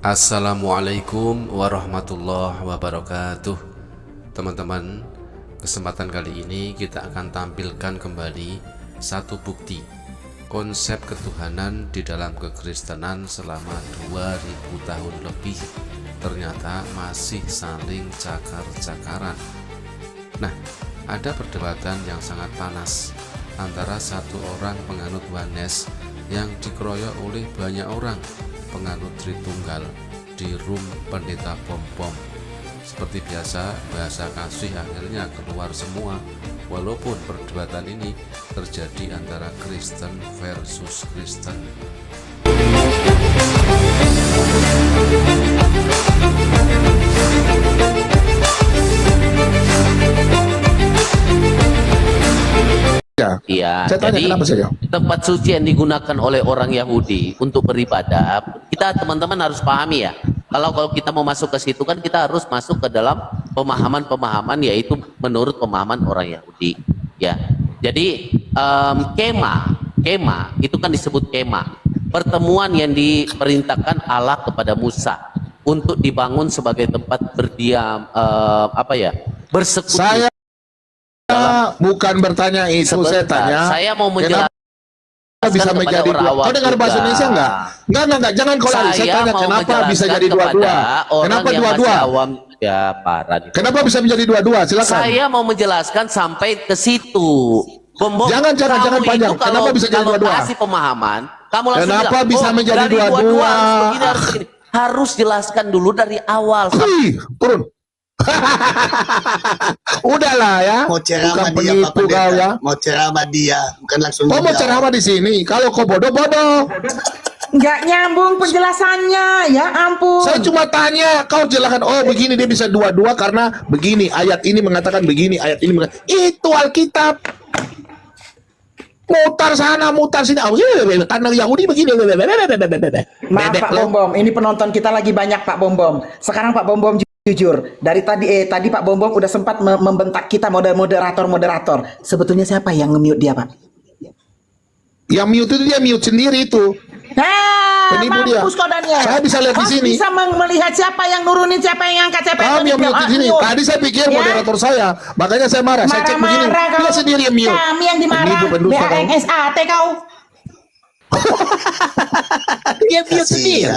Assalamualaikum warahmatullahi wabarakatuh. Teman-teman, kesempatan kali ini kita akan tampilkan kembali satu bukti konsep ketuhanan di dalam kekristenan selama 2000 tahun lebih ternyata masih saling cakar-cakaran. Nah, ada perdebatan yang sangat panas antara satu orang penganut Oneness yang dikeroyok oleh banyak orang penganut Tritunggal di room pendeta Pom-Pom. Seperti biasa, bahasa kasih akhirnya keluar semua, walaupun perdebatan ini terjadi antara Kristen versus Kristen. Iya, jadi tempat suci yang digunakan oleh orang Yahudi untuk beribadah, kita teman-teman harus pahami ya. Kalau kita mau masuk ke situ kan kita harus masuk ke dalam pemahaman-pemahaman, yaitu menurut pemahaman orang Yahudi. Ya, jadi kemah itu kan disebut kemah, pertemuan yang diperintahkan Allah kepada Musa untuk dibangun sebagai tempat berdiam, bersekutu. Bukan bertanya itu, sebentar, saya tanya. Saya mau menjelaskan bisa menjadi dua. Kau dengar bahasa Indonesia enggak? Enggak, jangan kau lari. Saya tanya kenapa bisa jadi dua-dua? Kenapa dua-dua? Ya, kenapa bisa menjadi dua-dua? Silakan. Saya mau menjelaskan sampai ke situ. Jangan panjang. Kenapa bisa jadi dua-dua? Kasih pemahaman. Kamu langsung kenapa bilang, bisa menjadi dua-dua? Harus jelaskan dulu dari awal. Turun. Udahlah ya. Mau ceramah bukan dia, penipu kau ya. Mau ceramah dia, bukan langsung. Kau mau ceramah di sini. Kalau kau bodoh. Nggak nyambung penjelasannya, ya ampun. Saya cuma tanya, kau jelaskan. Oh begini dia bisa dua-dua karena begini. Ayat ini mengatakan begini, ayat ini mengatakan itu Alkitab. Mutar sana, mutar sini. Karena Yahudi begini. Maaf Pak Bom-Bom, ini penonton kita lagi banyak Pak Bom-Bom. Sekarang Pak Bom-Bom jujur, dari tadi Pak Bom-Bom udah sempat membentak kita moderator. Sebetulnya siapa yang nge-mute dia, Pak? Yang mute itu dia mute sendiri itu. Penipu dia. Daniel. Saya bisa lihat di sini. Bisa melihat siapa yang nurunin, siapa yang angkat, siapa yang mute di sini. Tadi saya pikir moderator saya, makanya saya marah. Saya cek begini, dia sendiri yang mute. Kami yang dimarah. BANSAT kau. Dia mute sendiri.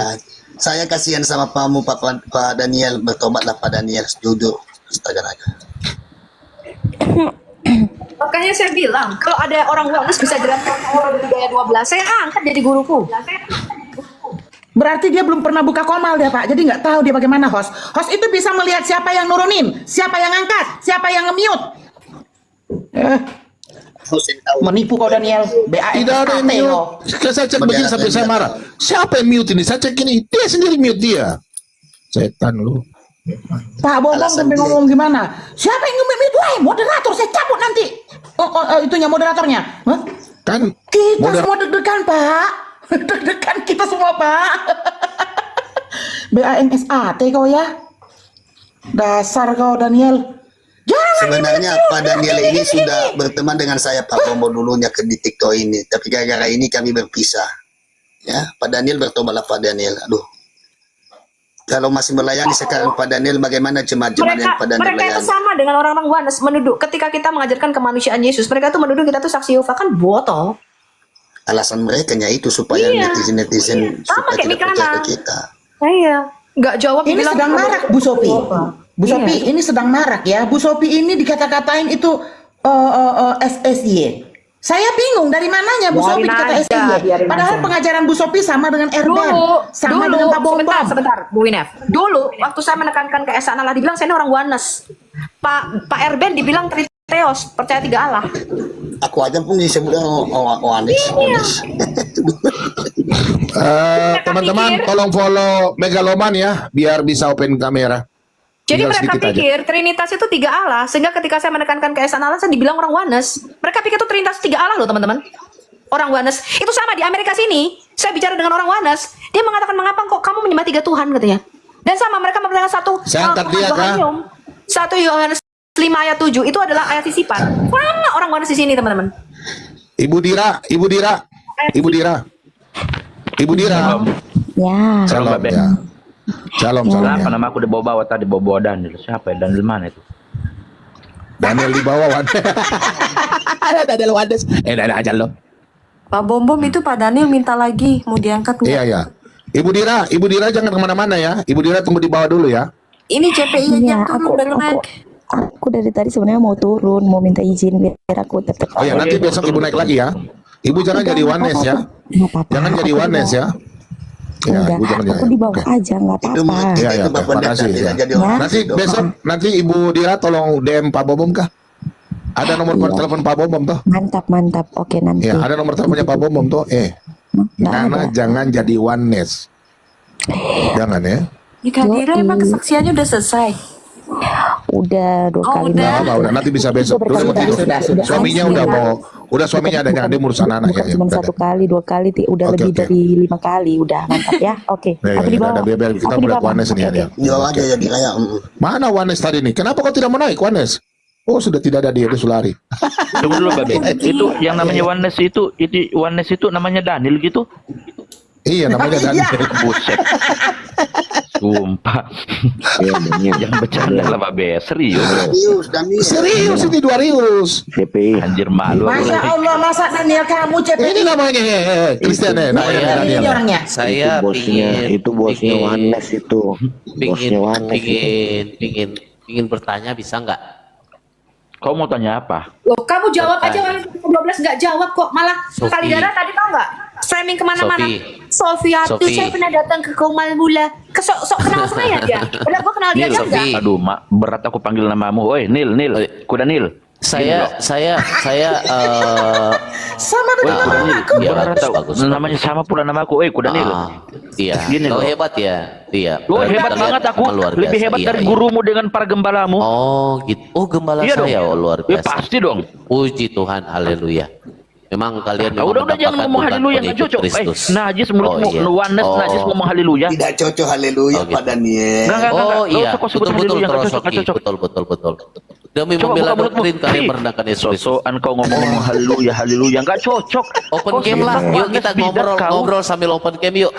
Saya kasihan sama kamu Pak Daniel, bertobatlah Pak Daniel, duduk astaga aja. Makanya saya bilang kalau ada orang Oneness bisa jelaskan budaya 12, saya angkat jadi guruku. Berarti dia belum pernah buka komal dia Pak, jadi nggak tahu dia bagaimana host itu bisa melihat siapa yang nurunin, siapa yang angkat, siapa yang nge-mute. Menipu kau Daniel. Tidak ada yang mute. Saya cek begini sampai saya marah. Siapa yang mute ini? Saya cek ini, dia sendiri mute dia. Setan lu. Pak Bom-Bom sampai ngomong gimana? Siapa yang nge-mute? Wah, moderator saya cabut nanti. Itunya moderatornya. Hah? Kan kita semua deg-degan Pak. Deg-degan kita semua Pak. BANSAT kau ya. Dasar kau Daniel. Sebenarnya Pak Daniel ini sudah berteman dengan saya Pak Bom dulunya di TikTok ini, tapi gara-gara ini kami berpisah. Ya, Pak Daniel bertobatlah Pak Daniel. Aduh. Kalau masih melayani sekarang Pak Daniel, bagaimana jemaat-jemaat yang Pak Daniel mereka itu sama dengan orang-orang Oneness menuduh ketika kita mengajarkan kemanusiaan Yesus, mereka tuh menuduh kita tuh saksi Yehova, kan botol. Alasan mereka itu supaya netizen supaya tidak percaya ke kita. Iya, nggak jawab. Ini sedang marak Bu Sophie. Bu Sophie ini sedang marak ya. Bu Sophie ini dikata-katain itu SSY. Saya bingung dari mananya Bu Sophie dikata SSY. Padahal pengajaran Bu Sophie sama dengan Erben, sama dengan Pak Bom-Bom. Sebentar, Bu Winef. Dulu waktu saya menekankan keesaan Allah, dibilang saya ini orang Oneness. Pak Erben dibilang Triteos, percaya tiga Allah. Aku aja pun disebut Oneness. Teman-teman tolong follow Megaloman ya, biar bisa open kamera. Jadi mereka pikir Trinitas itu tiga Allah, sehingga ketika saya menekankan keesaan Allah, saya dibilang orang Oneness. Mereka pikir itu Trinitas tiga Allah loh teman-teman. Orang Oneness itu sama di Amerika sini. Saya bicara dengan orang Oneness, dia mengatakan mengapa kok kamu menyembah tiga Tuhan katanya. Dan sama mereka mengatakan satu Yohanes 5 ayat 7 itu adalah ayat sisipan. Mana orang Oneness di sini teman-teman? Ibu Dira. Ya. Salam ya. Shalom, shalom. Kenapa Ya. nama aku dibawa-bawa tadi, bawa Daniel? Siapa ya? Daniel mana itu? Daniel di bawah, Wan. Daniel Wandes. Daniel aja lo. Pak Bom Bom itu Pak Daniel minta lagi mau diangkat nggak? Iya, ya. Ibu Dira jangan kemana-mana ya. Ibu Dira tunggu di bawah dulu ya. Ini CPI Iya, yang turun baru naik. aku dari tadi sebenarnya mau turun, mau minta izin biar aku tetap. Oh ya, nanti besok ibu naik lagi ya. Ibu jangan jadi Wanes ya. Nggak apa-apa. Jangan jadi Aku di Wanes bawah. ya. Ya, Enggak, ibu jangan aku di bawah aja, nggak Itu apa-apa. Iya, kita iya, itu oke, Bapak Pendeta makasih, tidak ya. jadi Ya. orang. Nanti besok Ibu Dira tolong DM Pak Bom kah? Ada nomor Iya. telepon Pak Bom toh? Mantap. Oke, nanti. Ya, ada nomor teleponnya Pak Bom toh? Nggak Nana ada. jangan jadi Wanes. Jangan ya. Ya Kadira emang kesaksiannya udah selesai. Udah 2 kali. udah. Nggak apa-apa, udah nanti bisa besok. Dulu mau tidur. Sudah. Suaminya udah suaminya ada yang urusan anak Bukan ya. cuma Udah 1 deh. kali, 2 kali, udah Oke, lebih oke. dari 5 kali. Udah mantap ya. Oke. Ya, Aku di bawah. ada biar kita Aku di mulai bawah. Wanes nih Oke, ya. oke. Jauh aja jadi kayak. Mana Wanes tadi nih? Kenapa kau tidak mau naik Wanes? Oh, sudah tidak ada dia Sulari. Tunggu dulu, Babe. Itu yang namanya Wanes itu namanya Daniel gitu. Iya, namanya Daniel. Buset. Sumpah. Jangan bercanda lah, Babe. Serius. Serius, Daniel. Serius ini 200. Anjir malu aku Masya lagi. Allah, masa Daniel kamu CPI? Ini namanya Christian ya, namanya Iya, Daniel. Ini orangnya. Saya itu bosnya Wanes itu. Bosnya Wanes. pingin bertanya, bisa nggak? Kau mau tanya apa? Loh, kamu jawab aja, orang 12 nggak jawab kok. Malah Sofi. Kalidara tadi tau nggak? Framing kemana-mana. Sofi. Sofiatu, saya pernah datang ke Komal Mula. Sok kenal saya dia. Padahal gue kenal dia Nil, aja enggak. Aduh, Mak, berat aku panggil namamu. Oi, Nil, kuda Nil. Saya Sama Woi, dengan kuda Nil. aku. Iya, Berat tau. bagus. Namanya sama pula namaku. Kuda Nil. Iya, Gini kau loh. hebat ya. Iya. Oh, hebat Kita banget lihat aku. luar Lebih biasa. hebat Iya, dari iya. gurumu dengan para gembalamu. Oh, gitu. Oh, gembala Iya dong. saya. Oh, luar Ya biasa. pasti dong. Puji Tuhan, haleluya. Memang kalian Ah, udah jangan ngomong haleluya nggak cocok. Najis mulutmu, Wanes najis ngomong haleluya. Tidak cocok haleluya Oh, gitu. Pak Daniel. Enggak, Oh nggak iya, usah kau sebut betul haleluya, nggak terus cocok, nggak cocok. betul. Demi Coba membela buka mulutmu. doktrin kalian Ih, merendahkan Yesus Kristus. sosokan kau ngomong haleluya, nggak cocok. Open Kau game lah, sebut yuk kita Wanes bidat kau. ngobrol sambil open game yuk.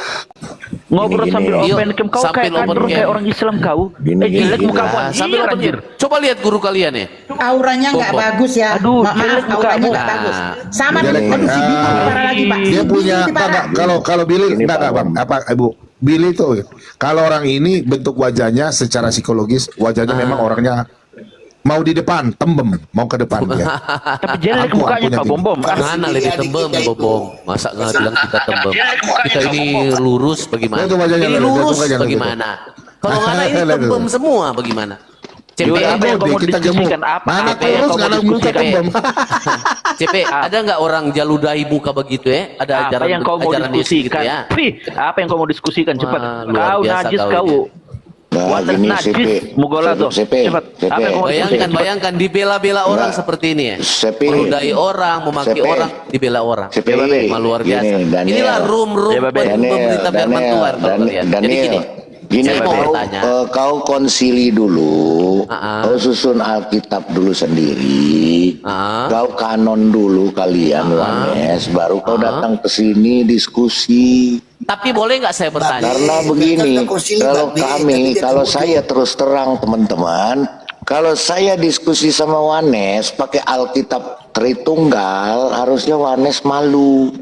Ngobrol sambil Yuk, open cam. Kau sambil kayak open kadrun, cam. kayak orang Islam kau. Gini, Jelek gini. muka kau. Nah, sambil Anjir, open anjir. game. Coba lihat guru kalian ya. Auranya nggak Bobo. bagus ya. Aduh, Maaf, jelek muka auranya kamu. nggak bagus. Nah. Sama Jelek. dengan aduh si Billy lebih parah lagi Pak. Dia Si punya Billy lebih parah. kalau Billy Ini enggak Pak Bang, apa Ibu? Billy itu kalau orang ini bentuk wajahnya secara psikologis wajahnya memang orangnya mau di depan, tembem, mau ke depan ya. Tapi jelek Aku mukanya punya Pak tim. Bom Bom. Mana lebih tembem bobong? Masa nggak bilang kita tembem? Kita ini lurus bagaimana? Lihat tuh wajahnya, Ini lihat tuh lurus wajahnya, bagaimana? Kalau nggak ada ini Lihat tuh. tembem semua bagaimana? CP, Yaudah, apa yang kau mau kita diskusikan? gemuk. Apa Mana yang kurus kau nggak mau ada muka diskusikan? tembem. CP, ada nggak orang jaludahi muka begitu ya? Ada Apa ajaran yang kau mau ajaran Yesus gitu diskusikan? ya? Pih, apa yang kau mau diskusikan? Cepat. Wah, luar Kau biasa najis kau kau. ini. Nah, Wadah gini, najis. CP. Mugola tuh. CP. Cepat. Apa yang kau mau diskusikan? Bayangkan dibela-bela orang Nggak. seperti ini ya. CP. Menudai orang, memaki CP. orang, dibela orang. CP. Memang luar biasa. Gini, Daniel. Inilah room Ya, Babe. pemberita firman Tuhan kalau kalian. Jadi gini, saya mau bertanya. Kau konsili dulu, kau susun Alkitab dulu sendiri, kau kanon dulu kalian Wanes, baru kau datang ke sini diskusi. Tapi boleh nggak saya bertanya? Karena begini, kalau saya terus terang teman-teman, kalau saya diskusi sama Wanes pakai Alkitab Tritunggal, harusnya Wanes malu,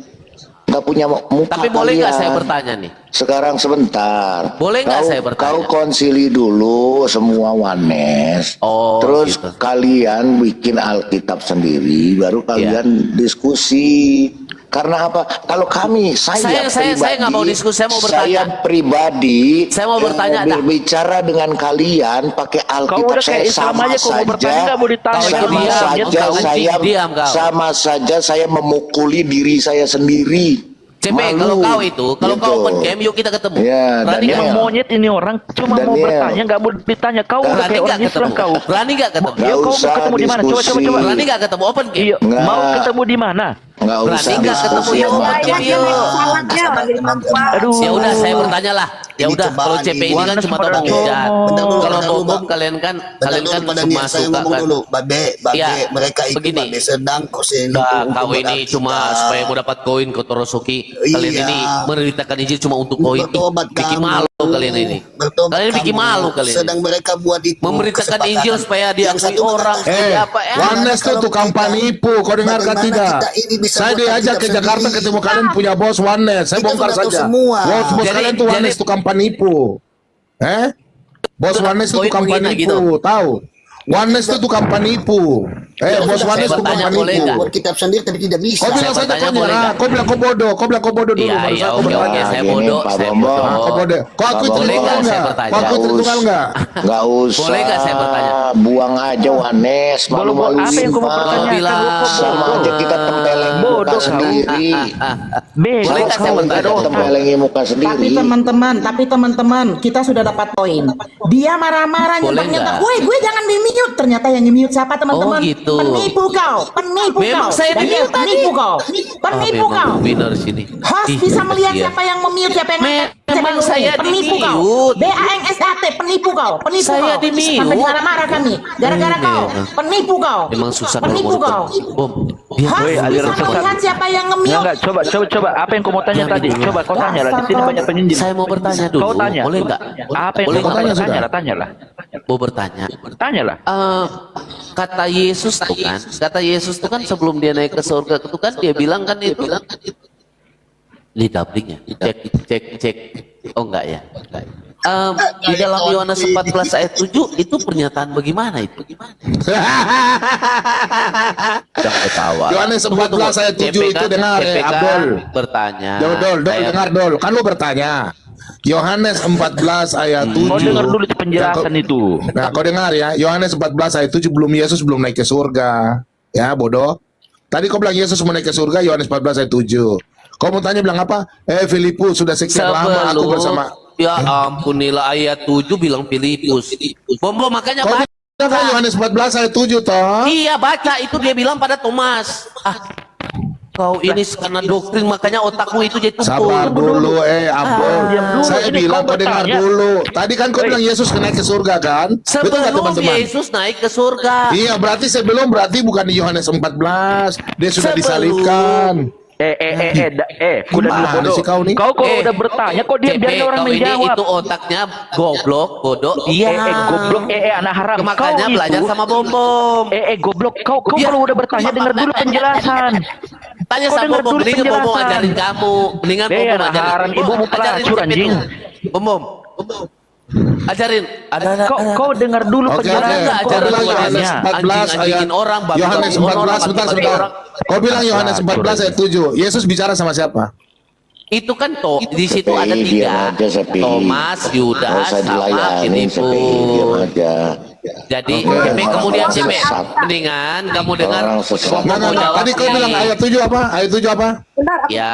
nggak punya muka. Tapi boleh nggak kalian. saya bertanya nih? Sekarang sebentar. Boleh nggak saya bertanya? Kau konsili dulu semua Wanes. Oh, terus gitu. kalian bikin Alkitab sendiri, baru kalian diskusi. Karena apa? Kalau kami, saya nggak mau diskusi, saya mau bertanya. Saya pribadi, Saya mau bertanya, dah. berbicara dengan kalian pakai Kau Alkitab. udah Saya kayak Islam sama aja, kau mau bertanya saja, nggak mau ditanya. Kau itu sama diam, saja kau saya, diam, kau. sama saja saya memukuli diri saya sendiri. CP, kalau kau itu, kalau Gitu. kau open game, yuk kita ketemu. Ya, Berani nggak? Emang Daniel. monyet ini orang cuma mau Daniel. bertanya, nggak mau ditanya. Kau udah Berani kayak nggak orang Islam ketemu? kau. Berani nggak ketemu? Nggak Kau mau usah ketemu di mana? Coba. diskusi. Berani nggak ketemu open game? Iya, Nggak. mau ketemu di mana? Nggak Berani usah nggak ketemu diskusi yuk sama open game yuk. Salatnya manggil imam tua. Aduh. Ya udah saya bertanya lah. Ya Ini udah kalau cobaan CP ini. ini kan Wanes cuma pada tolong cowok. hujat. Bentar dulu, Kalau bentar dulu, bom Bang. kalian kan Bentar dulu, Pak Daniel, cuma saya suka ngomong kan. dulu. Babe, Ya, mereka itu begini. Babe sedang kok Udah, kau ini cuma supaya mau dapat koin ke Torosuki. Kalian Iya. ini menderitakan izin cuma untuk koin. Ih, Bertobat bikin kamu. malu. kalian ini. bertobat Kalian bikin kamu. malu kalian. Sedang mereka buat itu Memberitakan kesepakatan. Injil supaya Yang diakui satu orang mengatakan, seperti apa ya? Oneness itu tukang penipu, kau dengar kan bagaimana tidak? kita ini bisa Saya buat diajak ke kitab Jakarta sendiri? ketemu kalian punya bos Oneness, saya Kita bongkar sudah tahu saja. semua. Bos Jadi- kalian tuh Oneness jadi- tukang penipu. Bos Oneness itu Poin tukang menghina penipu, gitu. tahu? Oneness itu tukang penipu. Bos Saya Oneness tukang bertanya, boleh penipu. nggak? buat kitab sendiri tapi tidak bisa. Kau bilang Saya saja bertanya, kau boleh nyerah, nggak? kau bilang kau bodoh baru Iya, saya iya, kau oke, bertanya. saya Gini, bodoh, Pak saya Bombom. bodoh. Kau bodoh. Kau akui Boleh tunggal nggak saya nggak? bertanya? Kau akui tunggal nggak? Nggak usah. Boleh nggak saya bertanya? Buang aja Wanes, malu-malu Apa yang kamu Pak. pertanyakan? bilang Sama aja kita tempeleng muka Bodoh kau. sendiri. Beda Boleh nggak saya Sama bertanya? kita tempelengi muka Tapi sendiri. teman-teman, kita sudah dapat poin. Dia marah-marah Boleh nyentak-nyentak. nggak? Woi, gue jangan di-mute. Ternyata yang di-mute siapa teman-teman? Oh, gitu. Penipu kau, penipu Memang kau. saya Daniel, di-mute tadi. penipu kau. Penipu kau. Winner sini. Host Ih, bisa melihat kasihan. siapa yang mute, siapa yang Memang ngangkat, siapa yang saya ngomong. Penipu kau. di-mute. DANGSAT, penipu kau. Penipu Saya kau. di-mute. Sampai marah-marah kami. Gara-gara kau. Memang. Penipu kau. Memang susah kalau Penipu mau kau. Bom. Dia Host Woi, bisa aliran sesat. melihat siapa yang Enggak, nge-mute. coba. Apa yang kau mau tanya Diam tadi? dulu. Coba kau tanya lah. Di sini banyak penyidik. Saya mau bertanya dulu. Kau tanya. Boleh nggak? Apa yang Boleh kau nggak? tanya, tanya? sudah. Tanyalah. Mau bertanya. Tanyalah. Kata Yesus tuh kan, sebelum dia naik ke surga itu kan dia bilang kan itu di doublingnya, cek. Oh enggak ya. Di dalam Yohanes 14 ayat 7 itu pernyataan bagaimana itu? Jangan ketawa. Yohanes 14 ayat 7 itu dengar Abdul. Bertanya. Dol, Saya- dengar Dol. Kan lu bertanya. Yohanes 14 ayat 7. Kau dengar dulu penjelasan itu. Nah, kau dengar ya. Yohanes 14 ayat 7 Yesus belum naik ke surga. Ya, bodoh. Tadi kau bilang Yesus mau naik ke surga, Yohanes 14 ayat 7. Kau mau tanya bilang apa? Filipus, sudah sekian lama aku bersama. Ya ampunilah ayat 7 bilang Filipus. Bom makanya Kau bilang kan Yohanes 14 ayat 7 toh? Iya baca itu dia bilang pada Thomas. Kau ini karena doktrin makanya otakmu itu jadi tumpul. Sabar dulu, Abdul. diam dulu. Saya Ini bilang kau kau dengar bertanya. dulu. Tadi kan kau bilang Yesus naik ke surga kan? Betul nggak Sebelum teman-teman? Yesus naik ke surga. Iya, berarti bukan di Yohanes 14. Dia sudah Sebelum. disalibkan. Kuda dulu Gimana bodoh. sih kau nih? Kau udah bertanya, kok dia biarnya orang kau ini menjawab. itu otaknya goblok, bodoh. Iya. Goblok, anak haram. Makanya Kau belajar itu- sama bom. Goblok. Kau Biar- kalau udah bertanya dengar dulu penjelasan. Tanya Kau sama dengar bom, dulu mendingan bom penjelasan. ajarin kamu. Mendingan bom anak ajarin. haram, Bom, ibumu ajarin pelacur, siapa anjing. itu. Bom. Ajarin. Ada. Kau dengar dulu Oke, penjelasan. oke. Enggak, Kau ajaran bilang Tuhan Yohanes ya. 14 Anjing-anjingin ayat orang, babi-babiin Yohanes orang, 14 sebentar. mati-matiin orang. Kau bilang Yohanes 14 ayat 7. Yesus bicara sama siapa? Itu kan di situ Sepi, ada diam 3. aja, Sepi. Thomas, Nggak Yudas, usah sama dilayani, Sepi. Diam Filipus. aja. Jadi Oke. Cepe kemudian Cepe Sesat. mendingan kamu dengar Orang sesat. Bom mau jawab Tadi kau nih. bilang ayat 7 apa? Ayat 7 apa? Ya.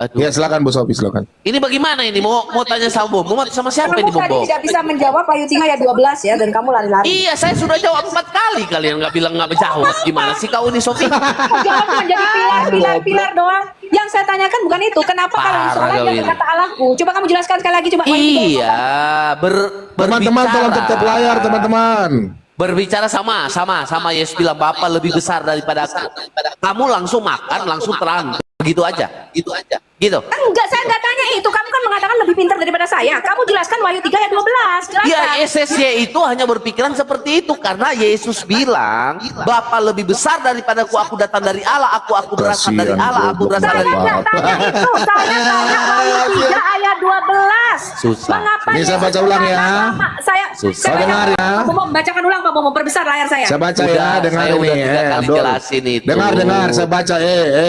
Aduh. Ya, silakan Bu Sofi, silakan. Ini bagaimana ini? Mau tanya sama Bom? Mau sama siapa ini Bom? bisa menjawab Wahyu 3 ayat 12 ya, dan kamu lari-lari. Iya, saya sudah jawab 4 kali. Kalian nggak bilang nggak menjawab. Gimana sih kau ini Sofi? Jawab cuma jadi pilar doang. Yang saya tanyakan bukan itu. Kenapa kalau Parah sholat kau dia ini. berkata Allahku? Coba kamu jelaskan sekali lagi coba. Iya, Teman-teman tolong tutup layar, teman-teman. Berbicara sama Yesus bilang Bapa lebih besar daripada aku. Kamu langsung makan, langsung terang. Begitu aja. Gitu. Enggak, saya enggak tanya itu. Kamu kan mengatakan lebih pintar daripada saya. Kamu jelaskan Wahyu 3 ayat 12. Jelaskan. Ya, SSY itu hanya berpikiran seperti itu karena Yesus bilang, Bapa lebih besar daripada aku datang dari Allah, aku berasal dari Kasihan, Allah, aku berasal Saya dari enggak tanya itu. Saya tanya Wahyu 3 ayat 12. Susah. Mengapa Ini saya Yesus baca ulang ya. berkata, Saya Susah. Dengar ya. Pak Bom, bacakan ulang Pak Bom, memperbesar layar saya. Saya baca Udah, ya, dengar saya udah ini. 3 kali Abdul. jelasin itu. Dengar, saya baca.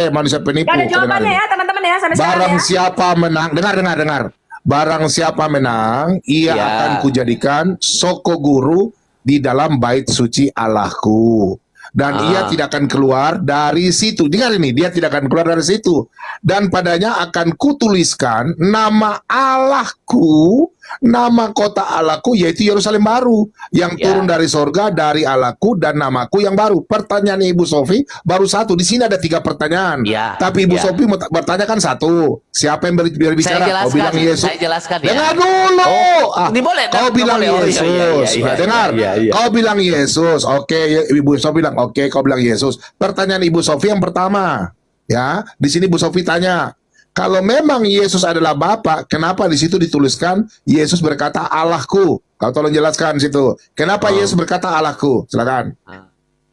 Manusia penipu. Gak ada Kau jawabannya dengar ya, ini. teman-teman ya, sampai sekarang Barang ya. siapa menang, dengar. Barang siapa menang, ia Ya. akan kujadikan soko guru di dalam bait suci Allahku. Dan ia tidak akan keluar dari situ. Dengar ini, dia tidak akan keluar dari situ. Dan padanya akan kutuliskan nama Allahku, nama kota Allahku, yaitu Yerusalem baru, yang Ya. turun dari sorga, dari Allahku, dan namaku yang baru. Pertanyaan Ibu Sofi baru satu. Di sini ada 3 pertanyaan. Ya. Tapi Ibu Ya. Sofi bertanya kan satu. Siapa yang berbicara? Saya Kau bilang jelaskan, Yesus. saya jelaskan ya. Dengar dulu. Oh, ini boleh, Kau boleh. bilang Oh, iya, Yesus. iya, Dengar. iya. Kau bilang Yesus. Oke, Ibu Sofi bilang oke. Kau bilang Yesus. Pertanyaan Ibu Sofi yang pertama, ya. Di sini Ibu Sofi tanya, Kalau memang Yesus adalah Bapa, kenapa di situ dituliskan Yesus berkata Allahku? Kau tolong jelaskan situ. Kenapa Yesus berkata Allahku? Silakan.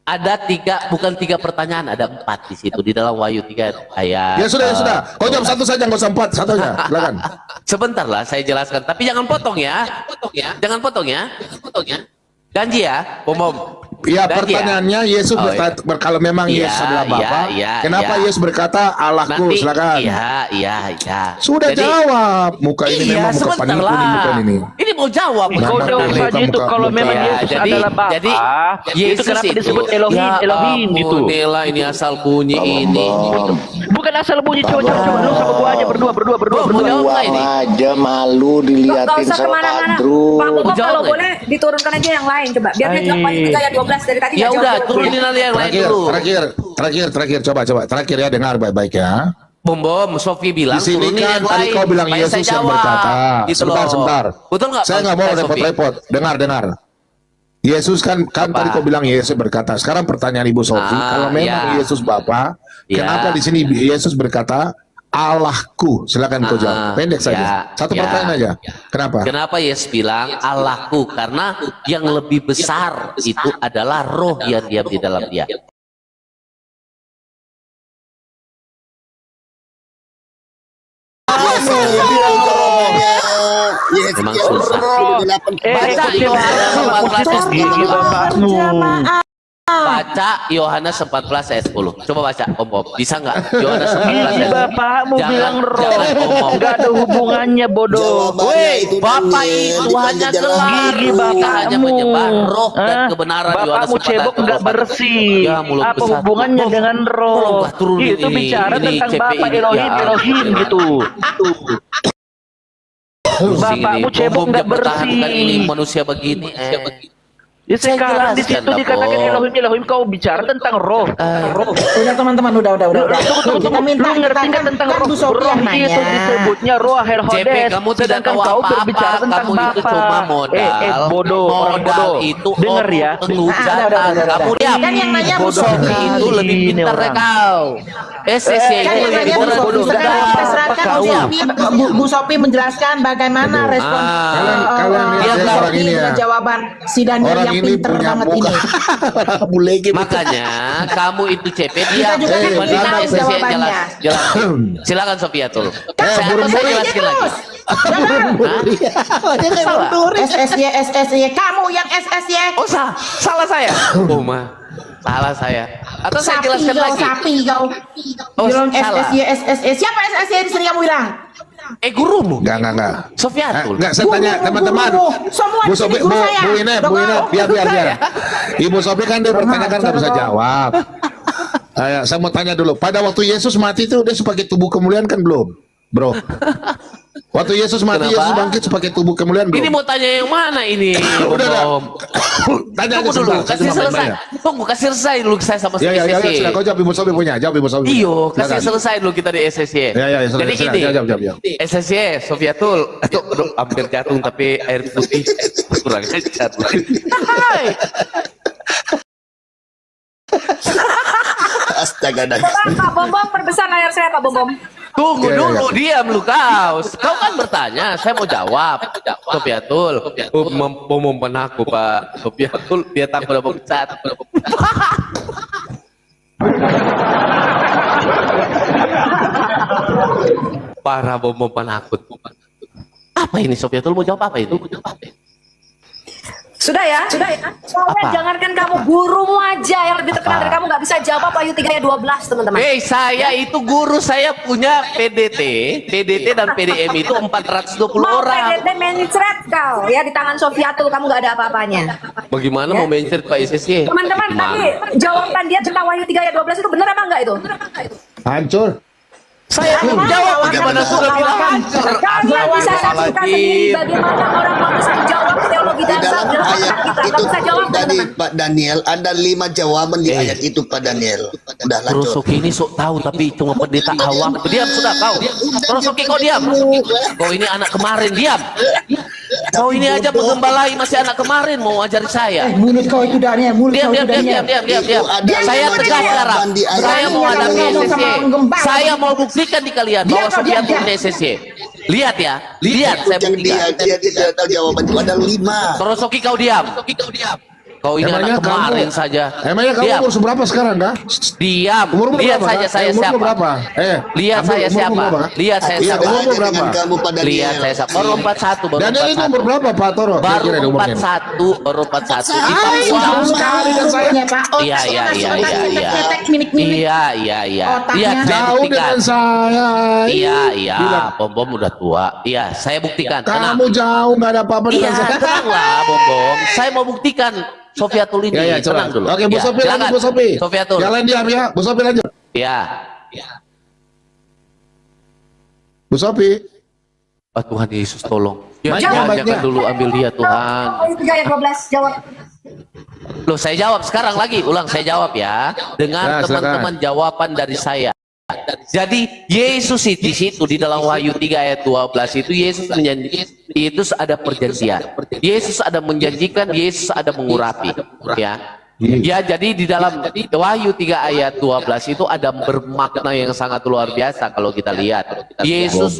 Ada bukan tiga pertanyaan, ada 4 di situ di dalam Wahyu 3 ayat. Ya sudah. Kau jawab satu saja, nggak usah 4, satu aja. Silakan. Sebentar lah, saya jelaskan. Tapi jangan potong ya. Jangan potong ya. Janji ya, Bom. Ya, Janji pertanyaannya ya? Yesus kalau memang Iya, Yesus adalah Bapa, kenapa iya. Yesus berkata Allahku? Nanti, Silakan. Iya. Sudah Jadi, jawab. Muka ini memang muka sebentar penipu lah. nih, muka ini. Ini mau jawab. Nah, Kau jawab muka- saja itu muka- kalau muka- memang ya, Yesus adalah Bapa. jadi itu Yesus kenapa disebut Elohim, Ya Elohim ampun, gitu. Nela, ini asal bunyi ini. Bukan asal bunyi, coba lu sama gua aja berdua. Mau jawab nggak ini? aja malu Gak diliatin usah sama kemana-mana. Andrew. Pak Bobom Jawab kalau nggak? boleh diturunkan aja yang lain coba. Biar dia jawab Wahyu 3 ayat 12 dari tadi. Ya nggak udah, jawab. turunin aja yang lain Terakhir, dulu. terakhir, coba. Terakhir ya, dengar baik-baik ya. Bom, Sofi bilang Di sini turunin kan yang tadi lain. kau bilang supaya Yesus saya yang jawab. berkata. Gitu loh. Sebentar. Betul nggak? Saya nggak mau Sofi? repot-repot. Dengar. Yesus kan Apa? tadi kau bilang Yesus berkata. Sekarang pertanyaan Ibu Sofi, kalau memang ya. Yesus Bapa, Ya. kenapa di sini Yesus berkata Allahku? Silakan kau jawab. Pendek saja. Satu pertanyaan aja. Kenapa? Kenapa Yesus bilang Allahku? Karena yang lebih besar itu adalah roh yang diam di dalam dia. Memang susah. Baca Yohanes 14 ayat 10. Baca Yohanes 14 ayat 10. Coba baca, Om. Bisa nggak? Yohanes 14 ayat 10. Bapakmu bilang roh. Jangan omong. Nggak ada hubungannya, bodoh. Woi, Bapak itu hanya gelar, Gigi hanya bapakmu. menyebar roh dan Hah? kebenaran. Yohanes Bapakmu 14 cebok ayat nggak 10. bersih. Ya, mulut Apa besar. hubungannya Bom, dengan roh? tolong turunin Itu ini. bicara Ini tentang CPI. Bapak Elohim, Ya. Elohim gitu. Bapakmu cebok nggak bersih. Ini manusia begini. Ya Saya sekarang di jelaskan, situ dikatakan Bom. Elohim, Elohim, kau bicara tentang roh. Roh. Udah teman-teman, udah. Kita minta Lu ngerti nggak kan tentang Bu roh? Sofi Roh yang itu nanya. disebutnya roh CP, Herhodes. kamu tidak Sedangkan tahu kau apa-apa. berbicara tentang Kamu itu Bapa. cuma modal. Bodoh, orang Modal bodoh. itu Denger ya. penghujatan. Udah. Kamu diam. Kan yang nanya Bu Bodoh Sofi. Itu lebih Ini pintar orang. kau. SSC Kan itu yang lebih nanya Bu pintar. Sofi. Sekarang kita serahkan Bu Sofi. Bu Sofi menjelaskan bagaimana respon Kalian lihat Bu ya orang Sofi ini ya. dengan jawaban si Daniel Orang yang ini pinter punya banget muka. ini. Bulegi. Makanya kamu itu CP dia Kita juga kan mendengar kita tahu SSC yang jawabannya. jelas. Silakan Sofiatul. Saya burung-burung jelaskan lagi. Jangan. Salah. SSY, kamu yang SSY. Oh salah saya. Oh salah saya. Atau saya jelaskan lagi. Sapi kau. Oh, Bilang salah. SSY. Siapa SSY di sini kamu bilang? Gurumu. Enggak. Sofiatul. Enggak, saya tanya teman-teman. Semua Bu di sini Sofi, guru saya. Bu Ine, biar. Ibu Sofi kan dia bertanya kan nggak bisa jawab. Saya mau tanya dulu. Pada waktu Yesus mati itu dia sebagai tubuh kemuliaan kan belum, bro? Waktu Yesus mati, Kenapa? Yesus bangkit sebagai tubuh kemuliaan belum? Ini mau tanya yang mana ini? Udah. Bom. Tanya aja Tunggu dulu, sebentar. kasih selesai. Tunggu, kasih selesai dulu saya sama Ya, SSC. sudah kau jawab Ibu Sofi punya. Jawab Ibu Sofi. Iyo, Silakan. kasih selesai dulu kita di SSC. Ya, Jadi silakan. ini, Jawab. SSC, Sofiatul, aduh, hampir jatuh tapi air putih kurang ajar. Hai. Astaga, Pak Bom, perbesar layar saya Pak Bom. Tunggu Ya. dulu, diam lu kau. Kau kan bertanya, saya mau jawab. Sofiatul, mau penaku Pak Sofiatul, dia takut ada pecat. Parah bom penakut. Apa ini Sofiatul mau jawab apa itu? Sudah ya. Soalnya Apa? jangankan kamu, gurumu aja yang lebih terkenal dari kamu nggak bisa jawab Wahyu 3 ayat 12 teman-teman. Saya itu guru, saya punya PDT dan PDM itu 420 Mau orang. PDT mencret kau ya di tangan Sofiatul, kamu nggak ada apa-apanya. Bagaimana mau mencet Pak SSC? Teman-teman tadi jawaban dia tentang Wahyu 3 ayat 12 itu benar apa enggak itu? Hancur. Saya belum jawab, bagaimana sudah bilang hancur. Kalian bisa saksikan sendiri bagaimana orang manusia menjawab teologi Di dasar dalam dalam ayat kita. Nggak itu bisa jawab tadi teman-teman. Pak Daniel ada 5 jawaban di ayat itu Pak Daniel. Udah lanjut. Rosoki ini sok tahu tapi cuma pendeta awam. Diam sudah kau. Rosoki kau diam. Kau ini anak kemarin, diam. Kau ini aja menggembalai masih anak kemarin mau ajari saya. Mulut kau itu Daniel, mulut Diam, kau diam, itu diam, Daniel. diam, diam, diam. Saya tegas sekarang. Saya mau hadapi SSC. Saya mau buktikan di kalian bahwa Sofiatul ini SSC. Lihat ya, lihat saya buktikan. Dia tidak tahu jawaban itu ada 5. Torosoki kau diam. Kau ini anak kemarin saja. Emangnya kamu Diam. umur seberapa sekarang, kah? Diam. Umurmu Lihat berapa, saja Kak? saya Umurmu siapa. berapa? Lihat saya siapa. Lihat saya Aku siapa. sama umur aja berapa? dengan kamu Pak Daniel. Lihat saya siapa. Baru 41, baru Daniel itu umur 41. berapa, Pak Toro? Baru Kira-kira umurnya? 41, baru 41. Kita Jauh sekali dan saya Pak. Iya, iya, iya, iya, iya. Minik-minik. Iya, iya, iya. Otaknya Lihat saya Jauh buktikan. dengan saya. Iya, iya. Bilang, Bom udah tua. Iya, saya buktikan. Tenang. kamu jauh, nggak ada apa-apa Iya, dengan saya. tenanglah, Bom. Saya mau buktikan Sofiatul ini. Ya, Tenang dulu. Oke, Bu Ya, Sofi lanjut, silakan. Bu Sofi. Sofiatul. Jalan diam ya, Bu Sofi lanjut. Ya. Bu Sofi. Oh, Tuhan Yesus tolong. Ya, Jawab. jangan dulu ambil dia Tuhan. 3 ayat 12 jawab. Loh, saya jawab sekarang lagi. Ulang saya jawab ya. Dengan Ya, teman-teman jawaban dari saya. Jadi Yesus di situ di dalam Wahyu 3 ayat 12 itu Yesus menjanjikan, Yesus ada perjanjian. Yesus ada menjanjikan, Yesus ada mengurapi, ya. Ya, jadi di dalam Wahyu 3 ayat 12 itu ada bermakna yang sangat luar biasa kalau kita lihat. Yesus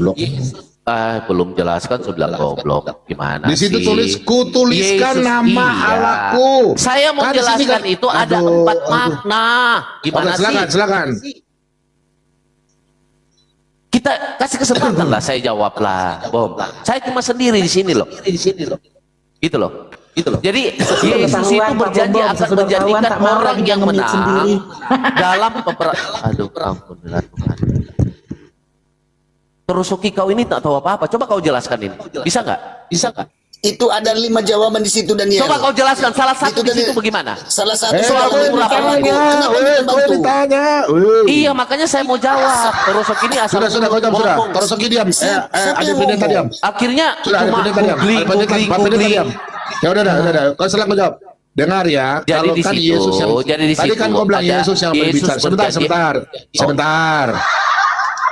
belum jelaskan sudah goblok. Gimana Di situ sih? tulis, kutuliskan Yesus, nama iya. Allahku. Saya mau Kan di sini jelaskan kan- itu ada Aduh, 4 makna. Gimana Oke, silakan, sih? silakan. Kita kasih kesempatan lah, saya jawab lah, Bom. Saya cuma sendiri di sini loh. Gitu loh. Jadi Yesus itu berjanji akan menjadikan orang yang menang dalam aduh ampun Tuhan. Torosoki kau ini tak tahu apa-apa. Coba kau jelaskan ini. Bisa nggak? Bisa nggak? Itu ada 5 jawaban di situ Daniel. Coba kau jelaskan salah satu Itu di situ Daniel. bagaimana? Salah satu soal soal mengurapi. Kenapa ditanya? Iya, makanya saya mau jawab. Torosoki ini asal Sudah, kau jam sudah. ngomong. Torosoki diam. Ada pendeta diam. Akhirnya Sudah, ada cuma pendeta diam. googling, Ada pendeta googling. diam. Ya udah. Kau silakan jawab. Dengar ya, Jadi kalau di kan situ, Yesus yang jadi di tadi situ kan kau bilang ada Yesus yang Yesus berbicara. Sebentar.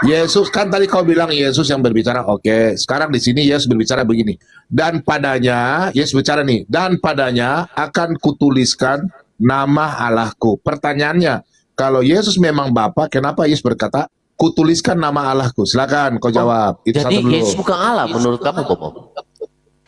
Yesus kan tadi kau bilang Yesus yang berbicara. Oke, sekarang di sini Yesus berbicara begini. Dan padanya, Yesus bicara nih. Dan padanya akan kutuliskan nama Allahku. Pertanyaannya, kalau Yesus memang Bapa, kenapa Yesus berkata kutuliskan nama Allahku? Silakan kau jawab. Itu Jadi satu dulu. Yesus bukan Allah menurut kamu, Bobo?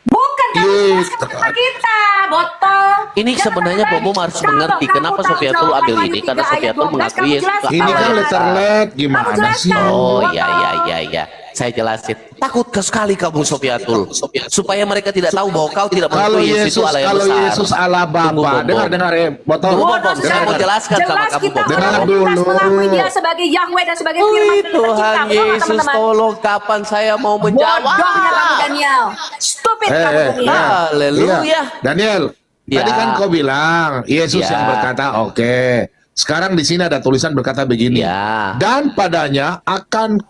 Bukan kamu Iya. jelaskan sama kita, botol. Ini sebenarnya Bobo harus mengerti kenapa Sofiatul ambil ini, karena Sofiatul mengakui Yesus bukan Ini kan Allah. letterlet gimana sih? Oh iya. Saya jelasin. Takut sekali kamu Sofiatul, supaya mereka tidak tahu bahwa kau tidak Kalau mengakui Yesus itu Allah yang Kalau besar. Yesus Allah Tunggu, Bapa, Bobo. dengar botol. Tunggu, Bobo. Bodoh Saya mau sekali. jelaskan sama Jelas kamu, kita Bobo. Dengar orang dulu. kita mengakui dia sebagai Yahweh dan sebagai firman Wih, tercipta. Tuhan Betul nggak, Yesus teman-teman? tolong kapan saya mau menjawab? Bodohnya kamu Daniel. Stupid kamu Daniel. Haleluya. Iya. Daniel, Ya. tadi kan kau bilang Yesus Ya. yang berkata, oke. Sekarang di sini ada tulisan berkata begini. Ya. Dan padanya akan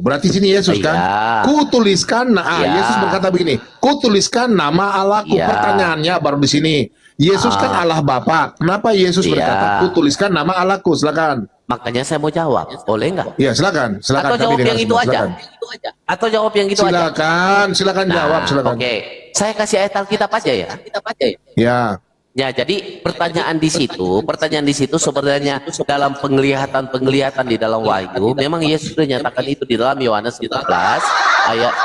berarti sini Yesus kan? Ya. Ku tuliskan, Ya. Yesus berkata begini, ku tuliskan nama Allahku. Ya. Pertanyaannya baru di sini. Yesus kan Allah Bapa. Kenapa Yesus Ya. berkata, ku tuliskan nama Allahku? Silakan. Makanya saya mau jawab. Boleh nggak? Ya, silakan. Atau Kami jawab dengar yang itu semua. aja. Silakan. Atau jawab yang itu aja. Silakan jawab, silakan. Oke. Saya kasih ayat Alkitab aja ya. Ya. Ya, jadi pertanyaan di situ sebenarnya dalam penglihatan di dalam Wahyu, memang Yesus sudah nyatakan itu di dalam Yohanes 14 ayat.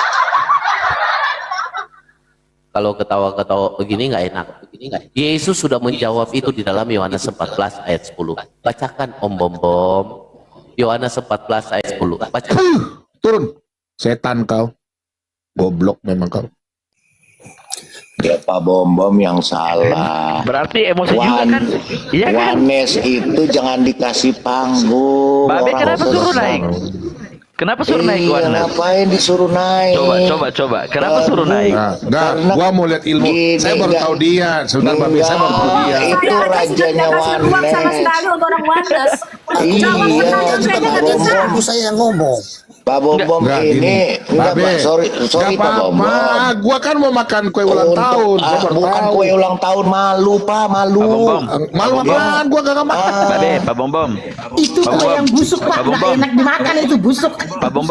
Kalau ketawa-ketawa begini nggak enak. Yesus sudah menjawab itu di dalam Yohanes 14 ayat 10. Bacakan Om Bom. Yohanes 14 ayat 10. Bacakan. Turun. Setan kau. Goblok memang kau. Ya Pak Bom yang salah. Berarti emosi juga kan? Iya kan? Wanes itu jangan dikasih panggung. Babe Orang kenapa suruh selesai. naik? Kenapa suruh naik Iya, Wanes? ngapain disuruh naik? Coba. Kenapa suruh naik? Nah, enggak, Karena gua mau lihat ilmu. gini, Saya baru enggak. tahu dia. Sebentar, Babe, saya baru tahu dia. Itu Saya aja rajanya sudah tidak kasih ruang sama Wanes. sekali untuk orang Wanes. Iya, Jawab pertanyaan saya nggak bisa. Aku saya yang ngomong. Pak Bom Enggak, ini enggak Babe, Pak, sorry enggak Pak Bom. apa-apa. Gua kan mau makan kue ulang tahun. Gua baru Bukan tahu. kue ulang tahun, malu Pak, malu. Pak Bom. Malu apaan? Gua gak makan. Babe, Pak Bom. Itu kue yang busuk Pak, Pak Bom. nggak enak dimakan itu busuk. Pak Bom.